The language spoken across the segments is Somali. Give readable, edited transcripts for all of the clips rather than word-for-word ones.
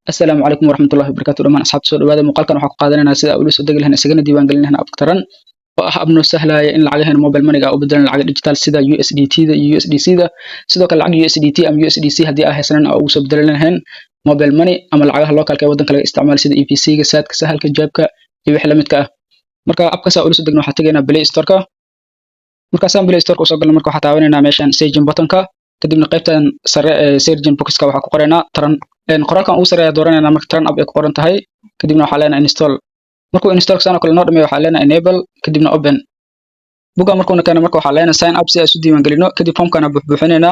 السلام عليكم ورحمة الله وبركاته دمان أصحاب سو dhawaada muuqaalkan waxaan ku qaadanaynaa sida uu soo degi lahayn isagana diiwaan gelinaynaa abtaran oo ah abno sahlaya in lacagaheena mobile money ga u bedelan lacag digital sida USDT da iyo USDC da sidoo kale lacag USDT ama USDC hadii ay haysanaan oo ugu soo bedelan lahayn mobile money ama lacagaha localka ee wadanka laga isticmaalo sida EPC ga saadka sahalka jaabka iyo wixii la midka ah marka abkaas uu soo degno waxaan tagaynaa Play Store ka marka saan Play Store ka soo galno marka waxaan taabanaynaa meeshan Search button ka kadibna qaybtan sare ee Search box ka waxaan ku qoraynaa taran qoraalkan uu sareeyaa dooranayna marka turn up ay ku qoran tahay kadibna waxa leenahay install markuu install sano kale noo dhameeyo waxa leenahay enable kadibna open buga markuu nakana marka waxa leenahay sign up si ay isu diiwaan gelino kadib formkana buuxbuuxinayna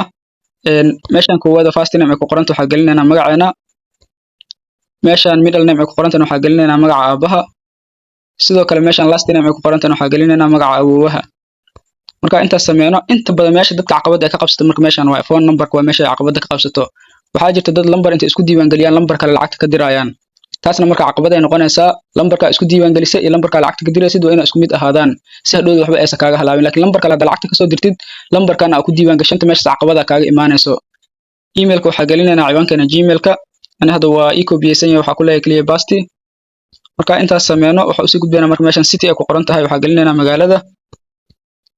meeshan koowaad first name ay ku qoran tahay waxa gelinayna magaceena meeshan middle name ay ku qoran tahay waxa gelinayna magaca aabaha sidoo kale meeshan last name ay ku qoran tahay waxa gelinayna magaca awoowaha marka inta sameeyno inta badan meesha dadka caqabad ay ka qabsato marka meeshan waa phone number waa meesha caqabada ka qabsato waxaa jirta dad lambar inta isku diiwaan galiyaan lambar kale lacagta ka dirayaan taasna marka caqabad ay noqonaysaa lambarka isku diiwaan galisay iyo lambarka lacagta ka diraysid waa inay isku mid ahaadaan si hadhow waxba aysan kaaga halaabin laakiin lambar kale lacagta ka soo dirtid lambarkana aad ku diiwaan gashanta meesha caqabada kaaga imaanayso emailka waxa gelinaynaa ciwaankana gmailka ana hada waa ecobiyaysan waxa ku leeyahay clear basti marka intaas sameeyno waxa uu sii gudbinaa marka meeshan city ay ku qoran tahay waxa gelinaynaa magaalada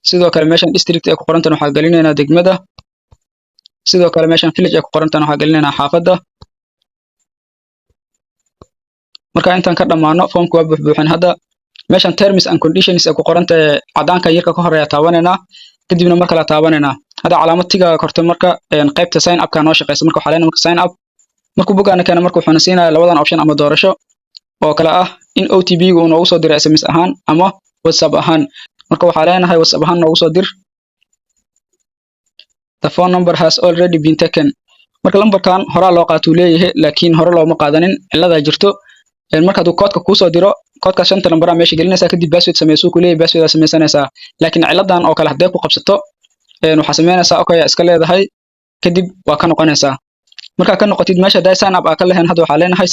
sidoo kale meeshan district ay ku qoran tahay waxa gelinaynaa degmada sidoo kale meeshan village ay ku qoran tahay waxa gelinaynaa xaafadda marka intaan ka dhamaano formku waa buuxbuuxin hadda meeshan terms and conditions ay ku qoran tahay cadaanka yarka ka horeeya taabanayna kadibna marka la taabanayna hada calaamad tiga korto marka qaybta sign up ka noo shaqeysa marka waxa leenahay marka sign up markuu bugaana kana marka wuxuu siinayaa labadan option ama doorasho oo kala ah in OTP gu uu noogu soo diray SMS ahaan ama WhatsApp ahaan marka waxa leenahay WhatsApp ahaan noogu soo dir the phone number has already been taken marka lambarkan hore loo qaato leeyahay laakiin hore looma qaadanin cilada jirto marka uu koodka ku soo diro koodka shanta lambar meesha gelinaysa kadib password sameeyso ku leeyahay password sameeysanaysa laakiin ciladan oo kale haday ku qabsato waxa sameeynaysa okay iska leedahay kadib waa ka noqonaysa marka ka noqotid meesha day sign up ka lahayn hada waxa leenahay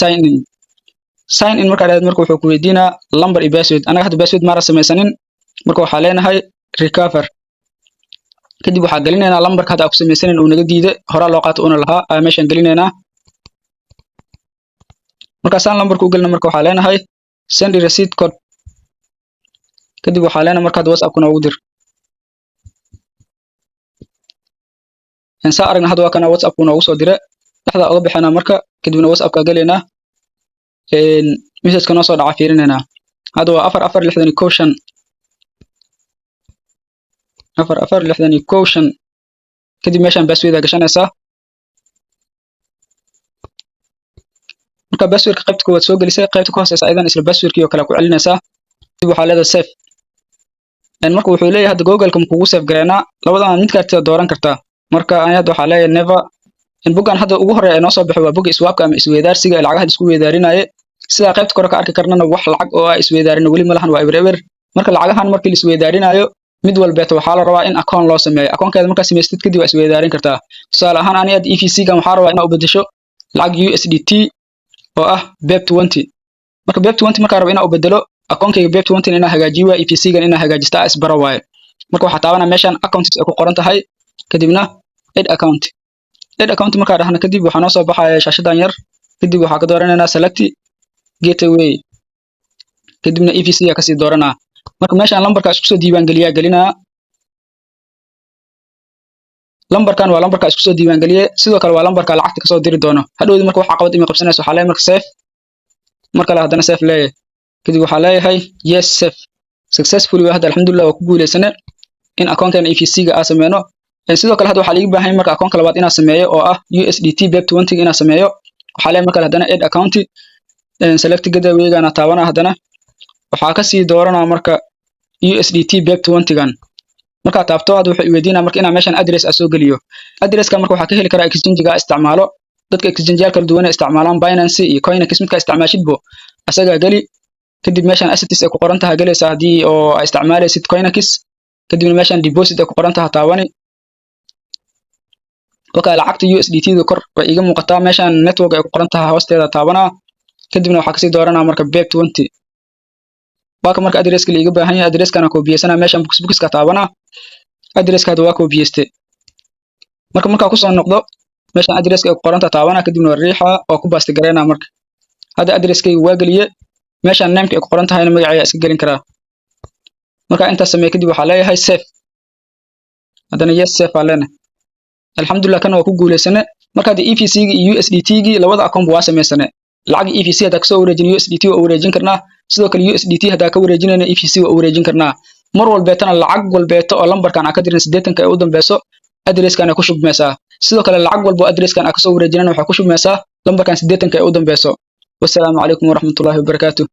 sign in marka aad marka wuxuu ku weydiinaa lambar iyo password anaga hada password mara sameeysanin marka waxa leenahay recover kadib waxa gelinaynaa lambarka hada ku sameeysanin uu naga diiday hore loo qaato una lahaa ay meeshan gelinaynaa marka saan lambarka u galna marka waxa leenahay send receipt code kadib waxa leenahay marka WhatsApp kuna ugu dir insa aragna hada waa kana WhatsApp kuna ugu soo diray dhaxda uga bixina marka kadibna WhatsApp ka galeena message kana soo dhaca fiirinayna hada waa 4461 4461 kadib meeshan password gashanaysa marka password qaybta koowaad soo gelisay qaybta ku hooseysa aydan isla passwordkii oo kale ku celinaysa dib waxa leedahay save marka wuxuu leeyahay hada Google-ka ma kugu save gareena labadan mid kaarta dooran kartaa marka ayad waxa leeyahay never in bugan hada ugu horeeya noo soo baxay waa bug swap ama isweydaarsiga lacagaha isku weydaarinaaye sida qaybta kore ka arki karnana wax lacag oo ay isweydaarin wali ma lahan waa ever marka lacagahan markii la isweydaarinayo mid walba waxa la rabaa in account loo sameeyo account-keeda marka sameystid kadib waa isweydaarin kartaa tusaale ahaan aniga EVC ga waxa rabaa in aan u bedesho lacag USDT oo ah BEP20 marka BEP20 marka rabo in aan u bedelo account-kayga BEP20 in aan hagaajiyo waa EVC ga in aan hagaajista is baro waaye marka waxa taabanaa meeshan accounts ay ku qoran tahay kadibna add account marka dhahna kadib waxa noo soo baxaya shaashadan yar kadib waxa ka dooranaynaa select gateway kadibna EVC ka sii dooranaa marka meeshan lambarka isku soo diiwaan galiyaa gelinaa lambarkan waa lambarka isku soo diiwaan galiye sidoo kale waa lambarka lacagta ka soo diri doono hadhow marka waxa qabad ima qabsanayso waxa leeyahay marka save marka la hadana save leeyahay kadib waxa leeyahay yes save successfully hada alxamdulillah waa ku guuleysanay in account-kan EVC ga aan sameeyno sidoo kale hada waxa laga baahan marka account labaad in aan sameeyo oo ah USDT BEP20 in aan sameeyo waxa leeyahay marka hadana add account select gateway-gana taabana hadana waxa ka sii dooranaa marka USDT BEP20 gan marka taabto hada wuxuu weydiinaa marka ina meeshan address soo galiyo address-ka marka waxa ka heli karaa exchange-ga isticmaalo dadka exchange-yada kala duwan ee isticmaalaan Binance iyo Coinex midka isticmaashidbo asaga gali kadib meeshan assets ay ku qoran tahay galaysa hadii oo ay isticmaalaysid Coinex kadib meeshan deposit ay ku qoran tahay taabani waka lacagta USDT da kor way iga muuqataa meeshan network ay ku qoran tahay hoosteeda taabana kadibna waxa ka sii dooranaa marka BEP20 baka marka address-ka liiga baahan yahay address-kana koobiyeysanaa meeshan box ka taabana address-ka waa koobiyeyste marka ku soo noqdo meeshan adresska ay ku qoran tahay taabana kadibna waa riixa oo ku baasti gareynaa marka hadda adresskayga waa geliye meeshan nameka ay ku qoran tahayna magaca ayaa iska gelin karaa marka intaas sameey kadib waxaa leeyahay save haddana yes save aa leenahay alxamdulilah kan waa ku guuleysane marka hadda EVC-ga iyo USDT-gi labada account waa samaysane lacag EVC hadda kasoo wareejin USDT waa wareejin karnaa sidoo kale USDT hadda ka wareejinayna EVC waa wareejin karnaa mar walbeetana lacag walbeeto oo lambarkan aan ka dirin 80 ka ay u dambayso adreskan ay ku shubmaysaa sidoo kale lacag walbo adreskan aan kasoo wareejinayna waxa ku shubmaysaa lambarkan 80 ka ay u dambayso wassalaamu calaykum waraxmatullaahi wabarakaatuh